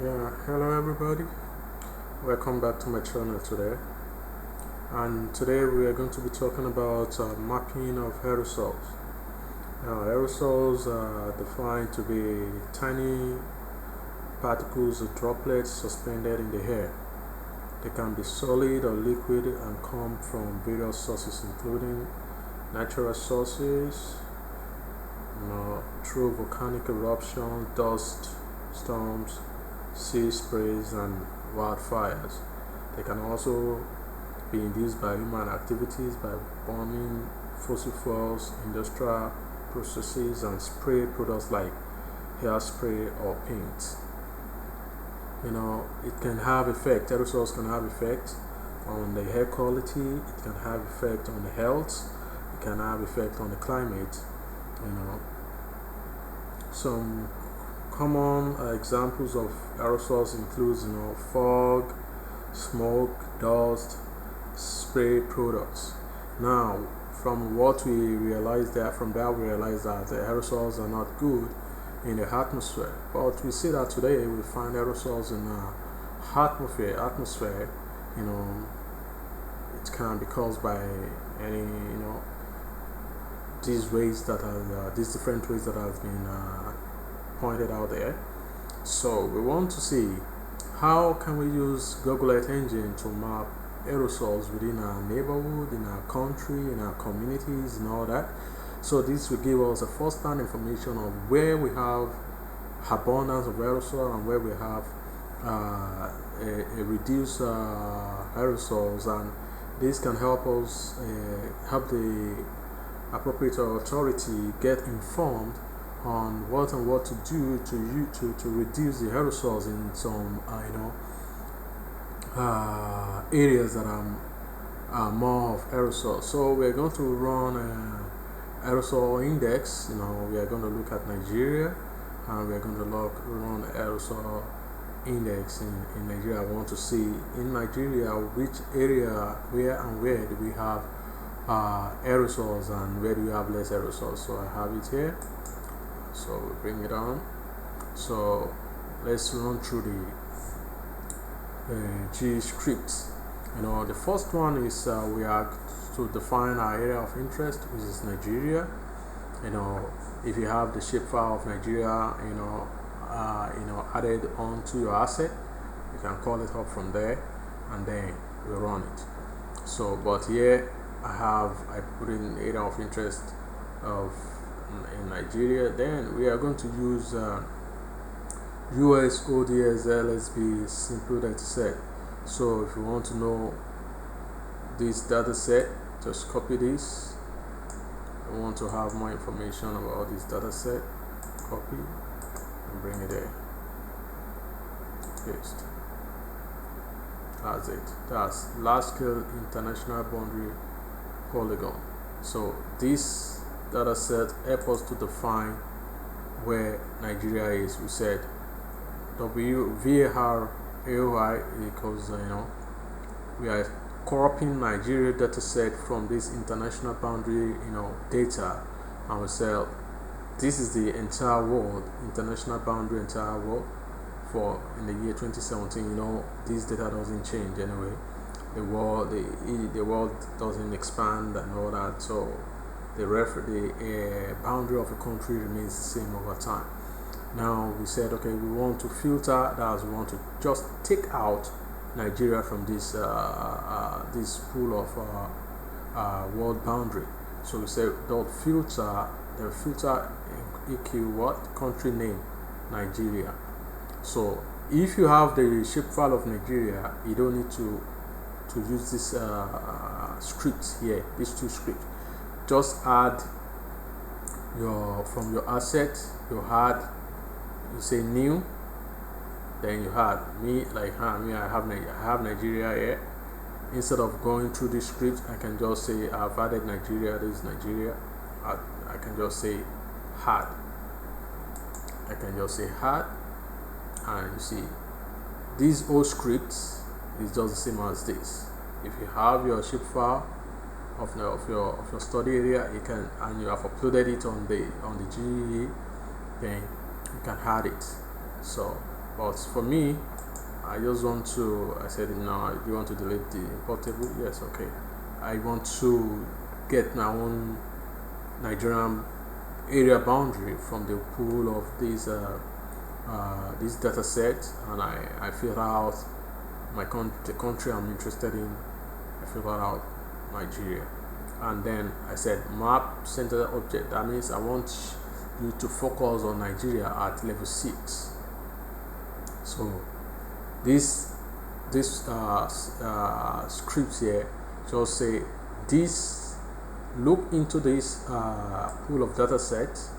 Yeah, hello everybody. Welcome back to my channel today. And today we are going to be talking about mapping of aerosols. Now, aerosols are defined to be tiny particles or droplets suspended in the air. They can be solid or liquid and come from various sources, including natural sources, through volcanic eruption, dust storms, sea sprays, and wildfires. They can also be induced by human activities by burning fossil fuels, industrial processes, and spray products like hairspray or paint. It can have effect. Aerosols can have effect on the air quality. It can have effect on the health. It can have effect on the climate. Some common examples of aerosols includes fog, smoke, dust, spray products. Now, from what we realize that the aerosols are not good in the atmosphere. But we see that today we find aerosols in the atmosphere. It can be caused by any these different ways that have been pointed out there. So we want to see how can we use Google Earth Engine to map aerosols within our neighborhood, in our country, in our communities, and all that. So this will give us a first-hand information of where we have abundance of aerosol and where we have a reduced aerosols, and this can help us help the appropriate authority get informed on what to do to reduce the aerosols in some areas that are more of aerosols. So we're going to run Aerosol Index. We are going to look at Nigeria, and we are going to run Aerosol Index in Nigeria. I want to see in Nigeria which area, where do we have aerosols and where do we have less aerosols. So I have it here. So we bring it on. So let's run through the G scripts. The first one is we are to define our area of interest, which is Nigeria. If you have the shapefile of Nigeria, added onto your asset, you can call it up from there, and then we run it. So, but here I put in area of interest in Nigeria. Then we are going to use US ODS LSB simple data set. So if you want to know this data set, just copy this. I want to have more information about this data set, copy and bring it there, paste. That's it. That's large scale international boundary polygon. So this data set helps us to define where Nigeria is. We said VAR AOI because we are cropping Nigeria data set from this international boundary data, and we say this is the entire world, international boundary entire world for in the year 2017. This data doesn't change anyway. The world doesn't expand and all that, so the boundary of a country remains the same over time. Now we said, okay, we want to filter that. We want to just take out Nigeria from this this pool of world boundary. So we say dot filter. The filter equal what? Country name, Nigeria. So if you have the shapefile of Nigeria, you don't need to use this script here. These two scripts. Just add from your asset. You say new, then you had I have Nigeria here. Instead of going through this script, I can just say I've added Nigeria. This is Nigeria. I can just say had. I can just say had, and you see these old scripts is just the same as this. If you have your shapefile of your study area, you can, and you have uploaded it on the GE, then you can add it. So but for me, I just want to, I said, no, you want to delete the import table? Yes, okay. I want to get my own Nigerian area boundary from the pool of these data sets, and I filter out the country I'm interested in. I filter out Nigeria, and then I said map center object. That means I want you to focus on Nigeria at level 6. So this script here just say this, look into this pool of data sets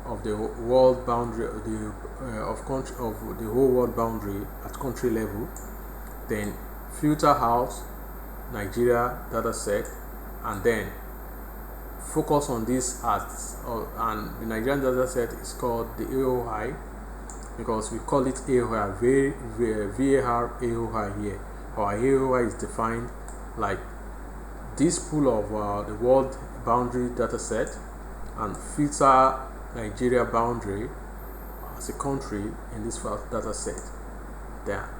of the world boundary, of the whole world boundary at country level, then filter out Nigeria data set, and then focus on this and the Nigerian data set is called the AOI, because we call it AOI, VAR AOI here. Our AOI is defined like this pool of the world boundary data set, and filter Nigeria boundary as a country in this data set.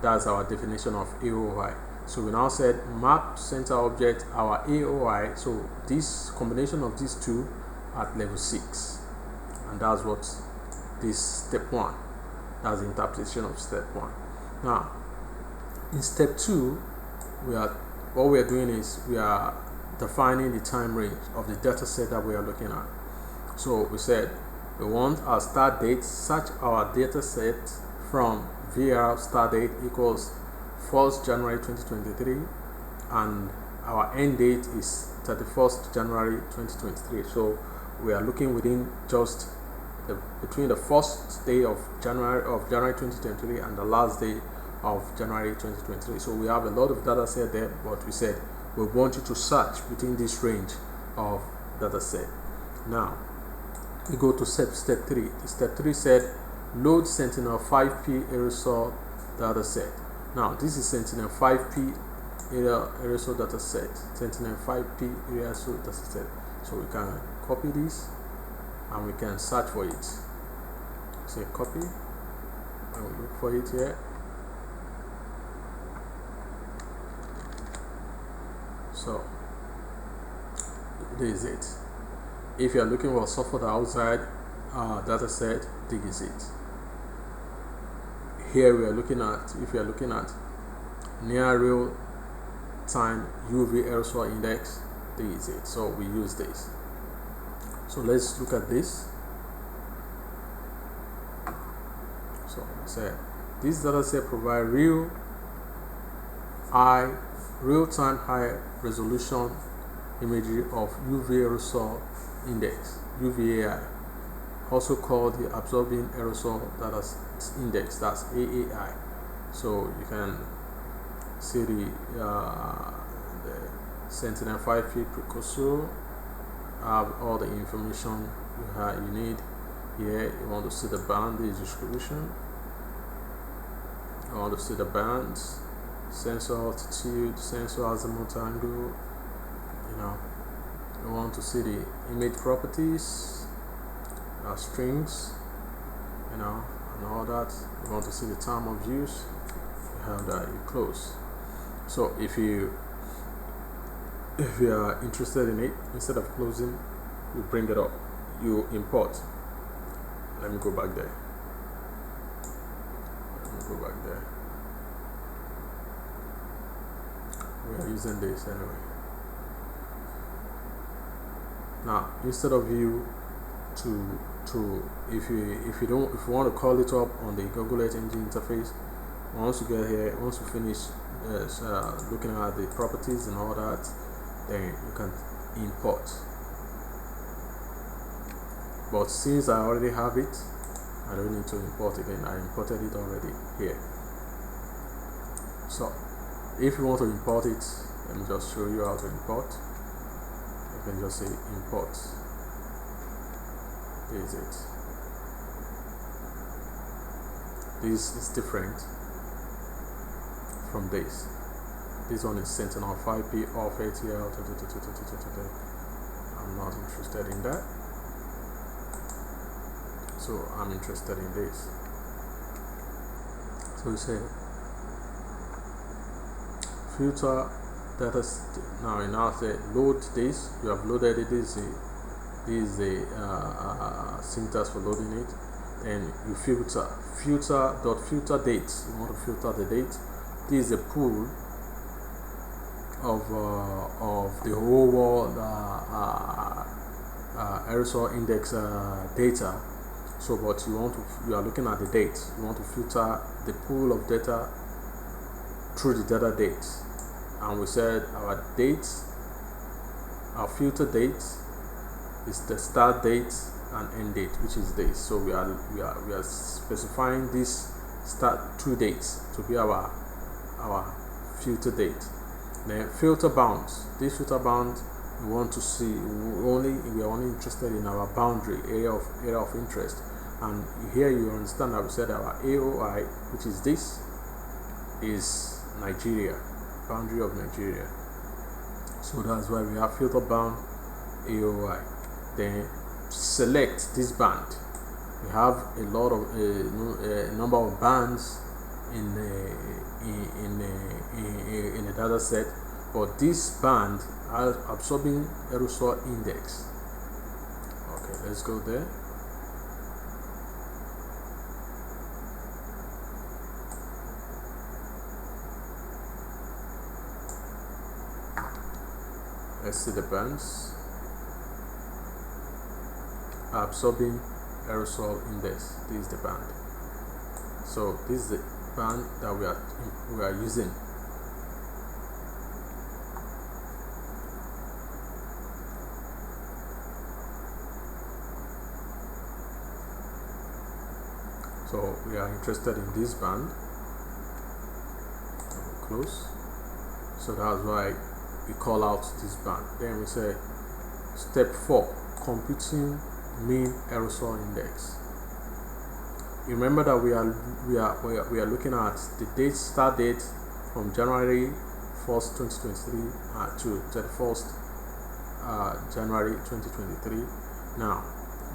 That's our definition of AOI. So we now said map center object, our AOI. So this combination of these two at level 6, and that's what this step 1. That's the interpretation of step 1. Now, in step 2, what we are doing is we are defining the time range of the data set that we are looking at. So we said we want our start date, such our data set from VAR start date equals 1st January 2023, and our end date is 31st January 2023. So we are looking within just between the first day of January 2023 and the last day of January 2023. So we have a lot of data set there, but we said we want you to search within this range of data set. Now we go to step 3. Step 3 said load Sentinel 5P aerosol data set. Now this is Sentinel 5P aerosol data set. Sentinel 5P aerosol data set. So we can copy this and we can search for it. Say copy, and we look for it here. So this is it. If you are looking for software outside data set, this is it. Here we are looking at, if you are looking at near real time UV aerosol index, this is it. So we use this. So let's look at this. So say this data set provide real-time high resolution imagery of UV aerosol index, UVAI, also called the absorbing aerosol data index, that's AAI. So you can see the Sentinel 5P precursor, have all the information you need here. You want to see the band, the distribution. You want to see the bands, sensor altitude, sensor azimuth angle. You want to see the image properties, strings, and all that. You want to see the time of use. You have that. You close. So if you are interested in it, instead of closing, you bring it up, you import. Let me go back there. We are using this anyway. Now, instead of you if you want to call it up on the Google Earth Engine interface, once you get here, once you finish looking at the properties and all that, then you can import. But since I already have it, I don't need to import it again. I imported it already here. So if you want to import it, let me just show you how to import. You can just say import. This is it. This is different from this. This one is Sentinel 5P off ATL. I'm not interested in that. So I'm interested in this. So we say filter data. Now you now say load this. You have loaded it. This is the syntax for loading it. Then you filter date. You want to filter the date. This is a pool of the whole world Aerosol Index data. So, but you are looking at the date. You want to filter the pool of data through the data date, and we said our filter date is the start date and end date, which is this. So we are specifying this start two dates to be our filter date. Then filter bounds. This filter bound we want to see we are only interested in our boundary area of interest. And here you understand that we said our AOI, which is this, is Nigeria, boundary of Nigeria. So that's why we have filter bound AOI. Then select this band. We have a lot of a number of bands in a data set, but this band is absorbing aerosol index. Okay, let's go there. Let's see the bands absorbing aerosol index. This is the band. So this is the band that we are using. So we are interested in this band. Close. So that's why we call out this band. Then we say step 4, computing mean aerosol index. You remember that we are looking at the start date from January 1st, 2023 to 31st January 2023. Now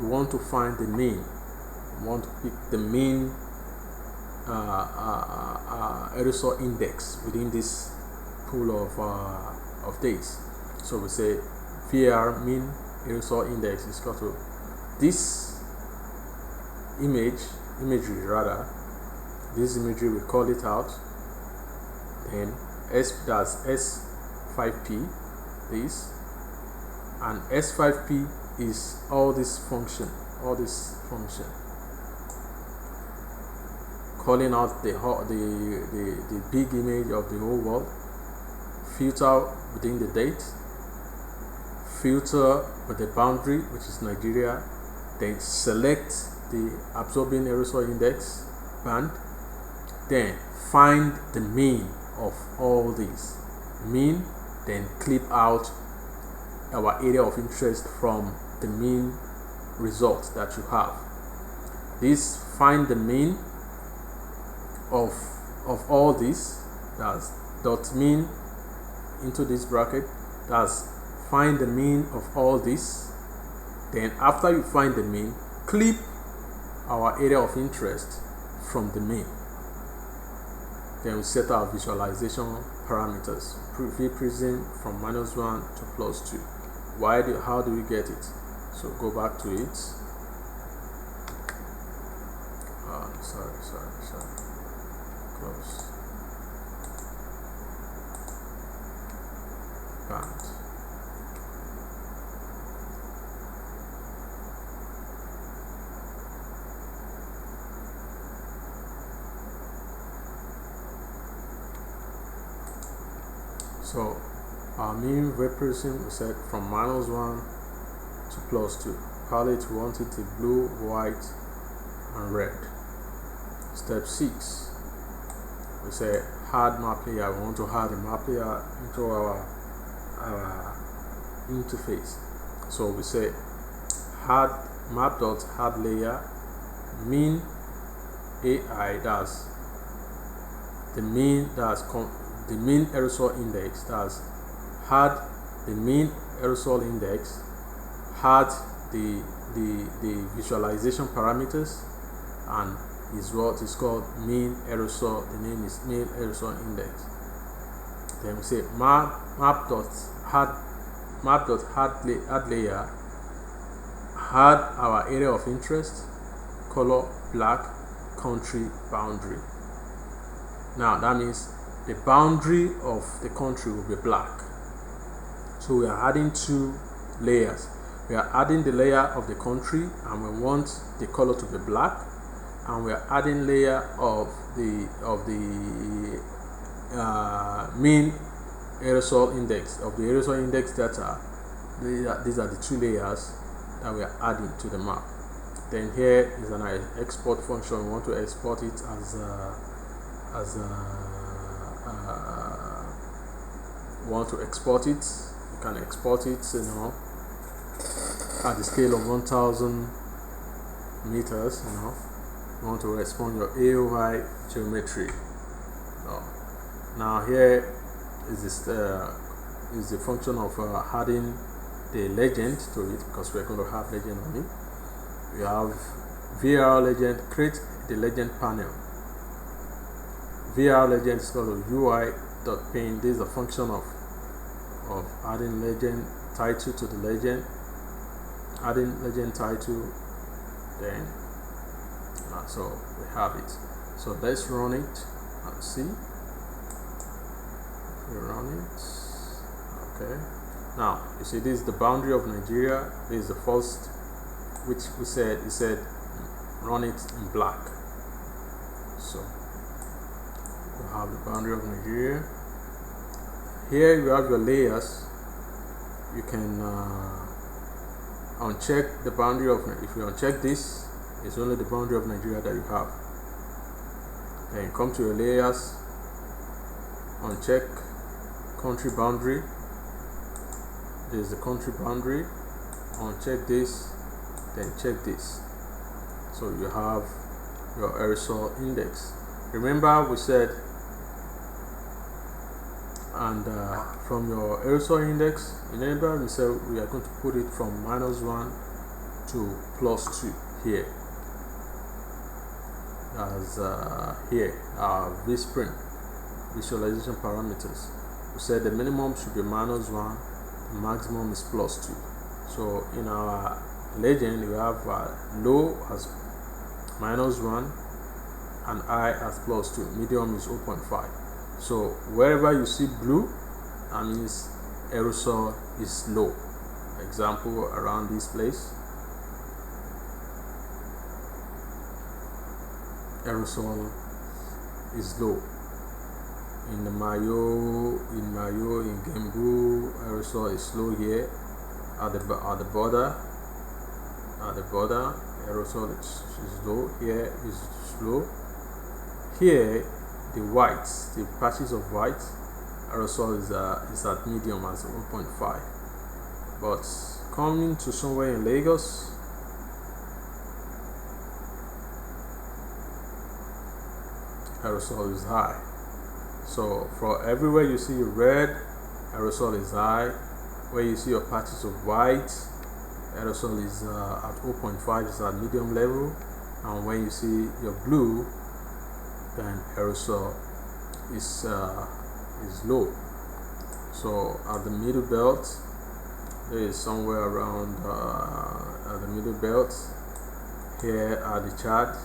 we want to find the mean. We want to pick the mean aerosol index within this pool of dates. So we say VAR mean aerosol index is equal to this imagery rather. This imagery we call it out. Then that's S5P, this, and S5P is all this function, calling out the big image of the whole world. Filter within the date, filter with the boundary, which is Nigeria, then select the absorbing aerosol index band, then find the mean of all these mean, then clip out our area of interest from the mean result that you have. This find the mean of all these, that's dot mean into this bracket, that's find the mean of all this. Then after you find the mean, clip our area of interest from the mean. Then we set our visualization parameters, v-prism from -1 to +2. How do we get it? So go back to it. Sorry. Close. Band. So our mean v-prism we set from -1 to +2. Palette we want it to blue, white, and red. Step 6, we say add map layer. We want to add a map layer into our interface. So we say add map.add layer mean AI, that's the mean, the mean aerosol index, that's add the mean aerosol index, add the visualization parameters, and is what is called mean aerosol. The name is mean aerosol index. Then we say map.add layer, add our area of interest, color black, country boundary. Now that means the boundary of the country will be black. So we are adding two layers. We are adding the layer of the country, and we want the color to be black, and we are adding layer of the mean aerosol index of the aerosol index data. These are the two layers that we are adding to the map. Then here is an export function. We want to export it want to export it. You can export it, at the scale of 1000 meters. You want to respond your AOI geometry. Now here is the function of adding the legend to it, because we're going to have legend on it. We have VRR legend. Create the legend panel. VRR legend is called UI.pane. This is a function of adding legend title to the legend, adding legend title. Then so we have it. So let's run it and see. We run it. Okay. Now you see, this is the boundary of Nigeria. This is the first, which we said run it in black. So we have the boundary of Nigeria. Here you have your layers. You can uncheck the boundary of. If you uncheck this, it's only the boundary of Nigeria that you have. Then come to your layers, uncheck country boundary. This is the country boundary. Uncheck this, then check this. So you have your aerosol index. Remember we said, and from your aerosol index, remember we said we are going to put it from -1 to +2 here. As here our vSpring visualization parameters. We said the minimum should be -1, the maximum is +2. So in our legend we have low as -1 and high as +2. Medium is 0.5. So wherever you see blue, that means aerosol is low. Example, around this place, aerosol is low. In the Mayo, in Gembu, aerosol is low here. At the border, aerosol is low. Here is low. Here, the whites, the patches of white, aerosol is at medium as 1.5. But coming to somewhere in Lagos, aerosol is high. So for everywhere you see red, aerosol is high. Where you see your patches of white, aerosol is at 0.5, is at medium level. And when you see your blue, then aerosol is low. So at the middle belt, there is somewhere around at the middle belt. Here are the chart,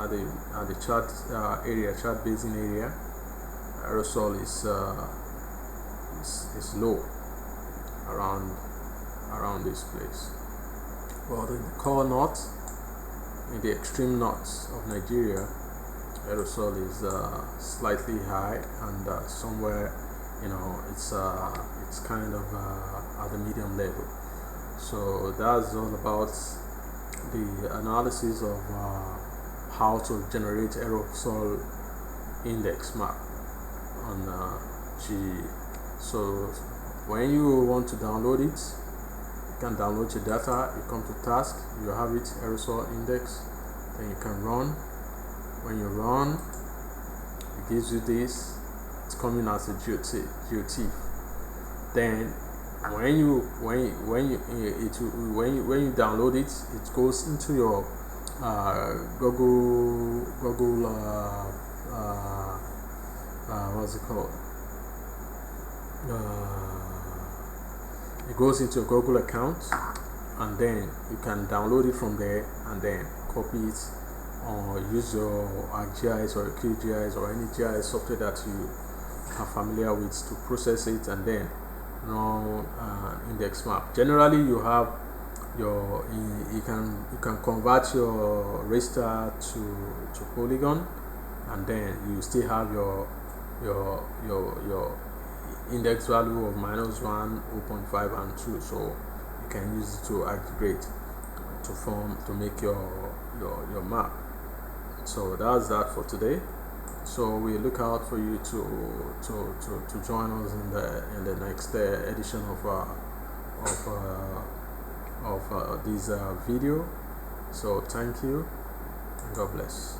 at the chart area, chart basin area, aerosol is low around this place. But in the core north, in the extreme north of Nigeria, aerosol is slightly high, and somewhere, it's kind of at the medium level. So that's all about the analysis of how to generate aerosol index map on GE. So when you want to download it, you can download your data. You come to task, you have it, aerosol index, then you can run. When you run, it gives you this. It's coming as a GeoTIFF. Then when you download it, it goes into your Google what's it called? It goes into your Google account, and then you can download it from there and then copy it, or use your ArcGIS or QGIS or any GIS software that you are familiar with to process it, and then run index map. Generally, you have your you can convert your raster to polygon, and then you still have your index value of -1, 0.5, and 2. So you can use it to aggregate to make your map. So that's that for today. So we look out for you to join us in the next edition of this video. So thank you, and God bless.